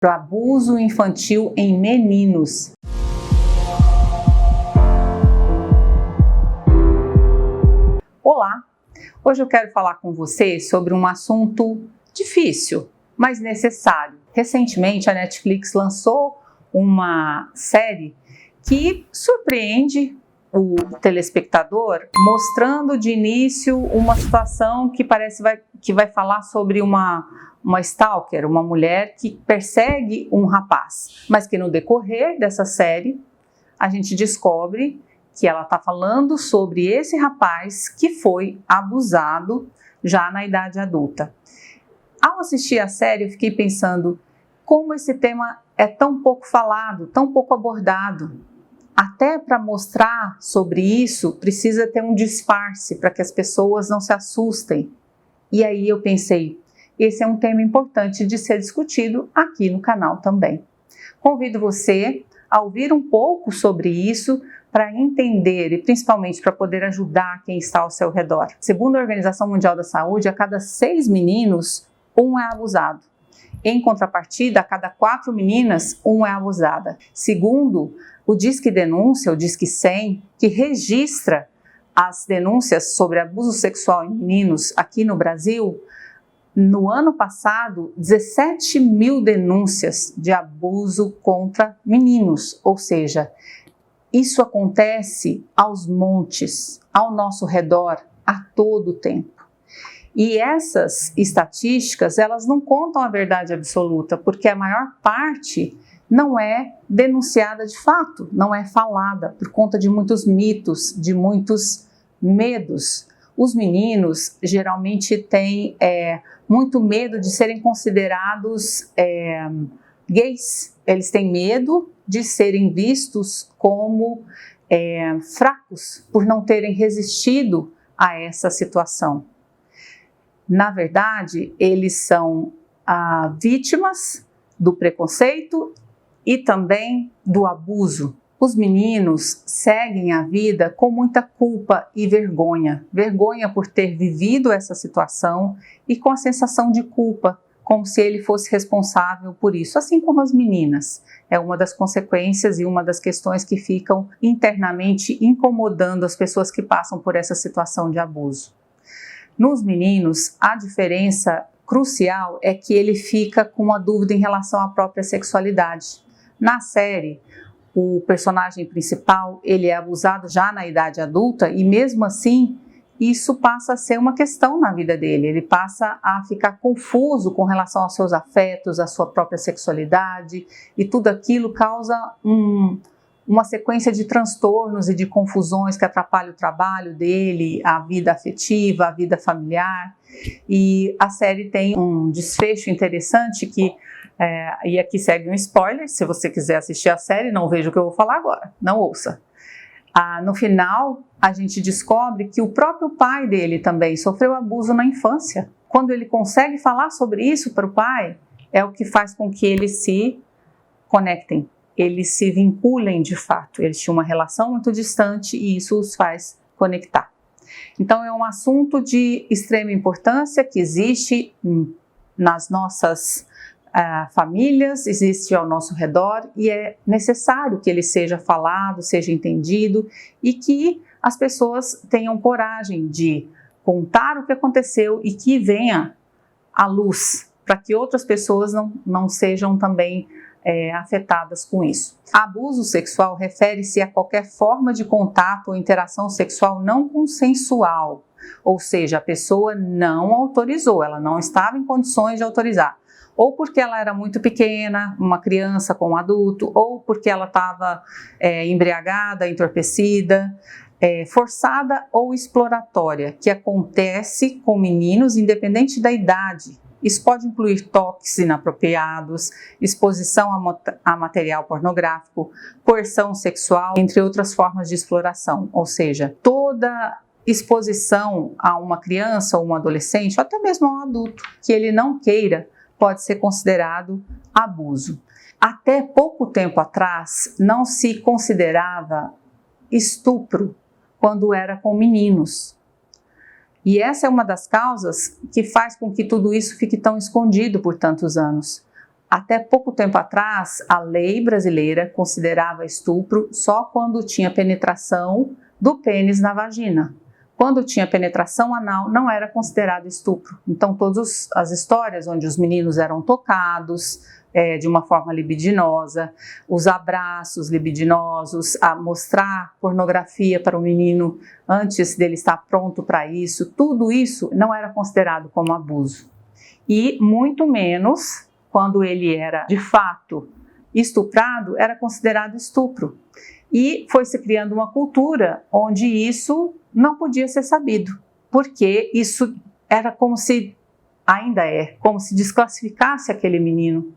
para o abuso infantil em meninos. Olá! Hoje eu quero falar com você sobre um assunto difícil, mas necessário. Recentemente a Netflix lançou uma série que surpreende o telespectador, mostrando de início uma situação que parece que vai falar sobre uma stalker, uma mulher que persegue um rapaz, mas que no decorrer dessa série a gente descobre que ela está falando sobre esse rapaz que foi abusado já na idade adulta. Ao assistir a série eu fiquei pensando como esse tema é tão pouco falado, tão pouco abordado. Até para mostrar sobre isso, precisa ter um disfarce para que as pessoas não se assustem. E aí eu pensei, esse é um tema importante de ser discutido aqui no canal também. Convido você a ouvir um pouco sobre isso para entender e principalmente para poder ajudar quem está ao seu redor. Segundo a Organização Mundial da Saúde, a cada 6 meninos, um é abusado. Em contrapartida, a cada 4 meninas, uma é abusada. Segundo o Disque Denúncia, o Disque 100, que registra as denúncias sobre abuso sexual em meninos aqui no Brasil, no ano passado, 17 mil denúncias de abuso contra meninos, ou seja, isso acontece aos montes, ao nosso redor, a todo tempo. E essas estatísticas, elas não contam a verdade absoluta, porque a maior parte não é denunciada de fato, não é falada, por conta de muitos mitos, de muitos medos. Os meninos geralmente têm muito medo de serem considerados gays. Eles têm medo de serem vistos como fracos, por não terem resistido a essa situação. Na verdade, eles são vítimas do preconceito e também do abuso. Os meninos seguem a vida com muita culpa e vergonha. Vergonha por ter vivido essa situação e com a sensação de culpa, como se ele fosse responsável por isso, assim como as meninas. É uma das consequências e uma das questões que ficam internamente incomodando as pessoas que passam por essa situação de abuso. Nos meninos, a diferença crucial é que ele fica com uma dúvida em relação à própria sexualidade. Na série, o personagem principal, ele é abusado já na idade adulta e mesmo assim, isso passa a ser uma questão na vida dele. Ele passa a ficar confuso com relação aos seus afetos, à sua própria sexualidade e tudo aquilo causa uma sequência de transtornos e de confusões que atrapalham o trabalho dele, a vida afetiva, a vida familiar. E a série tem um desfecho interessante que, e aqui segue um spoiler, se você quiser assistir a série, não veja o que eu vou falar agora, não ouça. No final, a gente descobre que o próprio pai dele também sofreu abuso na infância. Quando ele consegue falar sobre isso para o pai, é o que faz com que eles se conectem. Eles se vinculem de fato, eles tinham uma relação muito distante e isso os faz conectar. Então é um assunto de extrema importância que existe nas nossas famílias, existe ao nosso redor e é necessário que ele seja falado, seja entendido e que as pessoas tenham coragem de contar o que aconteceu e que venha à luz, para que outras pessoas não sejam também afetadas com isso. Abuso sexual refere-se a qualquer forma de contato ou interação sexual não consensual, ou seja, a pessoa não autorizou, ela não estava em condições de autorizar, ou porque ela era muito pequena, uma criança com um adulto, ou porque ela estava embriagada, entorpecida, forçada ou exploratória, que acontece com meninos independente da idade. Isso pode incluir toques inapropriados, exposição a material pornográfico, coerção sexual, entre outras formas de exploração. Ou seja, toda exposição a uma criança ou um adolescente, ou até mesmo a um adulto, que ele não queira, pode ser considerado abuso. Até pouco tempo atrás, não se considerava estupro quando era com meninos. E essa é uma das causas que faz com que tudo isso fique tão escondido por tantos anos. Até pouco tempo atrás, a lei brasileira considerava estupro só quando tinha penetração do pênis na vagina. Quando tinha penetração anal, não era considerado estupro. Então, todas as histórias onde os meninos eram tocados de uma forma libidinosa, os abraços libidinosos, a mostrar pornografia para o menino antes dele estar pronto para isso, tudo isso não era considerado como abuso. E muito menos, quando ele era de fato estuprado, era considerado estupro. E foi se criando uma cultura onde isso não podia ser sabido, porque isso era como se, ainda é, como se desclassificasse aquele menino,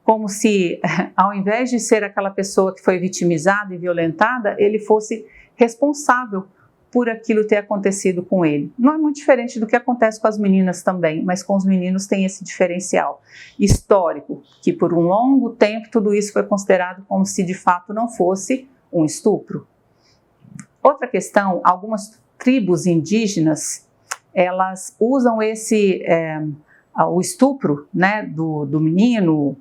como se, ao invés de ser aquela pessoa que foi vitimizada e violentada, ele fosse responsável por aquilo ter acontecido com ele. Não é muito diferente do que acontece com as meninas também, mas com os meninos tem esse diferencial histórico, que por um longo tempo tudo isso foi considerado como se de fato não fosse um estupro. Outra questão, algumas tribos indígenas, elas usam o estupro, né, do menino,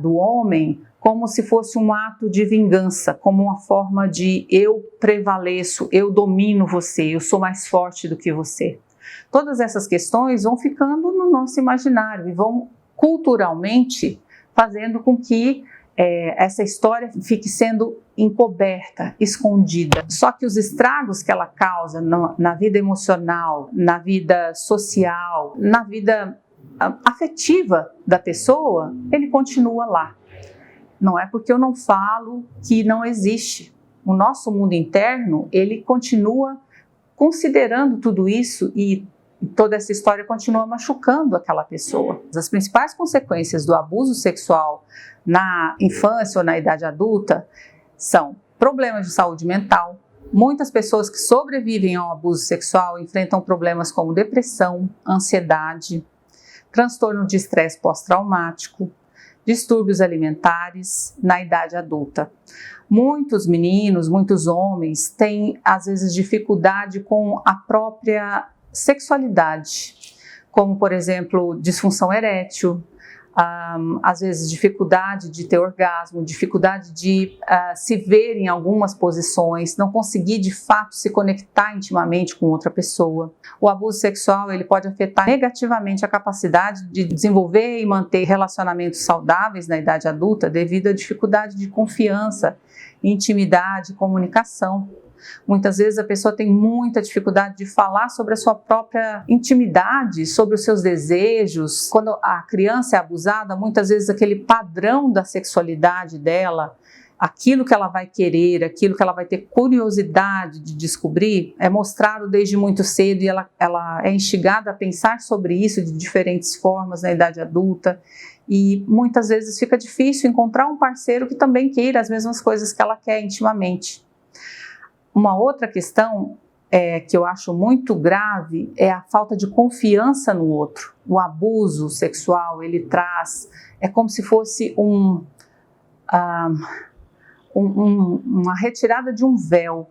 do homem, como se fosse um ato de vingança, como uma forma de eu prevaleço, eu domino você, eu sou mais forte do que você. Todas essas questões vão ficando no nosso imaginário e vão culturalmente fazendo com que essa história fique sendo encoberta, escondida. Só que os estragos que ela causa na vida emocional, na vida social, na vida afetiva da pessoa, ele continua lá. Não é porque eu não falo que não existe. O nosso mundo interno, ele continua considerando tudo isso e toda essa história continua machucando aquela pessoa. As principais consequências do abuso sexual na infância ou na idade adulta são problemas de saúde mental. Muitas pessoas que sobrevivem ao abuso sexual enfrentam problemas como depressão, ansiedade, transtorno de estresse pós-traumático, distúrbios alimentares na idade adulta. Muitos meninos, muitos homens têm, às vezes, dificuldade com a própria sexualidade, como, por exemplo, disfunção erétil, às vezes dificuldade de ter orgasmo, dificuldade de se ver em algumas posições, não conseguir de fato se conectar intimamente com outra pessoa. O abuso sexual ele pode afetar negativamente a capacidade de desenvolver e manter relacionamentos saudáveis na idade adulta devido à dificuldade de confiança, intimidade, comunicação. Muitas vezes a pessoa tem muita dificuldade de falar sobre a sua própria intimidade, sobre os seus desejos. Quando a criança é abusada, muitas vezes aquele padrão da sexualidade dela, aquilo que ela vai querer, aquilo que ela vai ter curiosidade de descobrir, é mostrado desde muito cedo e ela é instigada a pensar sobre isso de diferentes formas na idade adulta. E muitas vezes fica difícil encontrar um parceiro que também queira as mesmas coisas que ela quer intimamente. Uma outra questão que eu acho muito grave é a falta de confiança no outro. O abuso sexual, ele traz, é como se fosse uma retirada de um véu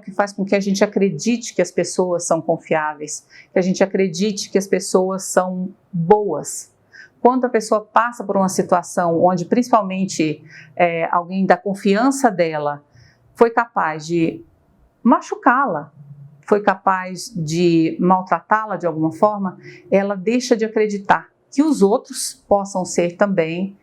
que faz com que a gente acredite que as pessoas são confiáveis, que a gente acredite que as pessoas são boas. Quando a pessoa passa por uma situação onde principalmente alguém da confiança dela foi capaz de machucá-la, foi capaz de maltratá-la de alguma forma, ela deixa de acreditar que os outros possam ser também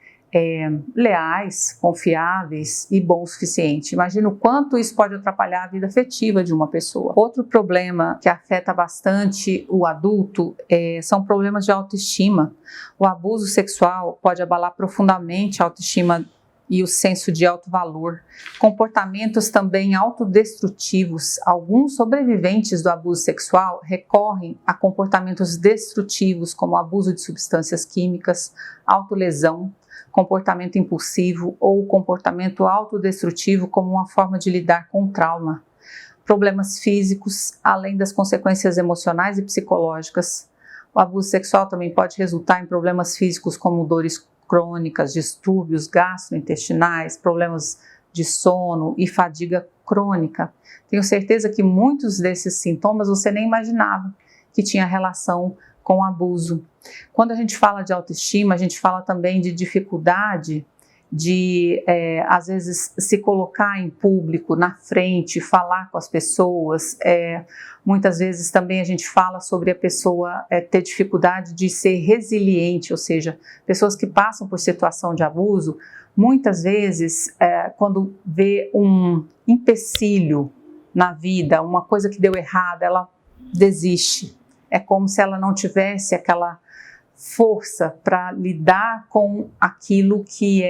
leais, confiáveis e bons o suficiente. Imagina o quanto isso pode atrapalhar a vida afetiva de uma pessoa. Outro problema que afeta bastante o adulto são problemas de autoestima. O abuso sexual pode abalar profundamente a autoestima e o senso de autovalor. Comportamentos também autodestrutivos. Alguns sobreviventes do abuso sexual recorrem a comportamentos destrutivos, como abuso de substâncias químicas, autolesão, comportamento impulsivo ou comportamento autodestrutivo como uma forma de lidar com o trauma. Problemas físicos, além das consequências emocionais e psicológicas. O abuso sexual também pode resultar em problemas físicos como dores crônicas, distúrbios gastrointestinais, problemas de sono e fadiga crônica. Tenho certeza que muitos desses sintomas você nem imaginava que tinha relação com abuso. Quando a gente fala de autoestima, a gente fala também de dificuldade de, às vezes, se colocar em público, na frente, falar com as pessoas. Muitas vezes também a gente fala sobre a pessoa ter dificuldade de ser resiliente, ou seja, pessoas que passam por situação de abuso, muitas vezes, quando vê um empecilho na vida, uma coisa que deu errado, ela desiste. É como se ela não tivesse aquela força para lidar com aquilo que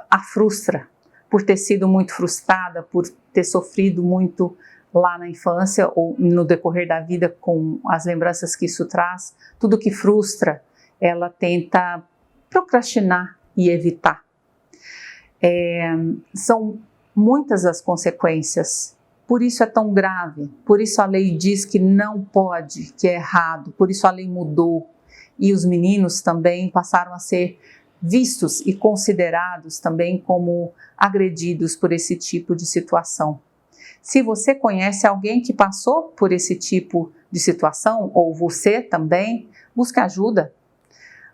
a frustra, por ter sido muito frustrada, por ter sofrido muito lá na infância ou no decorrer da vida com as lembranças que isso traz. Tudo que frustra, ela tenta procrastinar e evitar. São muitas as consequências. Por isso é tão grave, por isso a lei diz que não pode, que é errado, por isso a lei mudou. E os meninos também passaram a ser vistos e considerados também como agredidos por esse tipo de situação. Se você conhece alguém que passou por esse tipo de situação, ou você também, busque ajuda.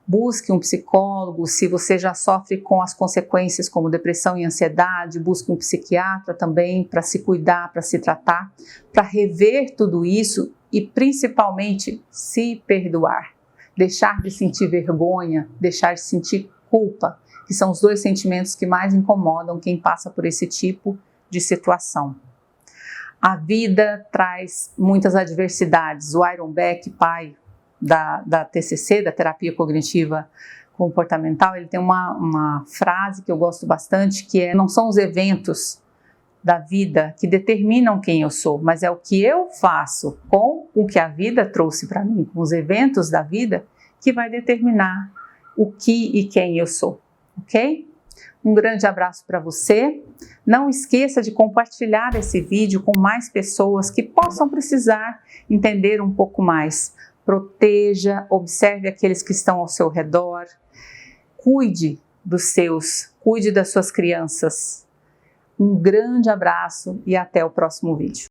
Busque um psicólogo. Se você já sofre com as consequências como depressão e ansiedade, busque um psiquiatra também para se cuidar, para se tratar, para rever tudo isso e principalmente se perdoar. Deixar de sentir vergonha, deixar de sentir culpa, que são os dois sentimentos que mais incomodam quem passa por esse tipo de situação. A vida traz muitas adversidades. O Iron Beck, pai da TCC, da Terapia Cognitiva Comportamental, ele tem uma frase que eu gosto bastante, que não são os eventos da vida que determinam quem eu sou, mas é o que eu faço com o que a vida trouxe para mim, com os eventos da vida, que vai determinar o que e quem eu sou, ok? Um grande abraço para você. Não esqueça de compartilhar esse vídeo com mais pessoas que possam precisar entender um pouco mais. Proteja, observe aqueles que estão ao seu redor, cuide das suas crianças. Um grande abraço e até o próximo vídeo.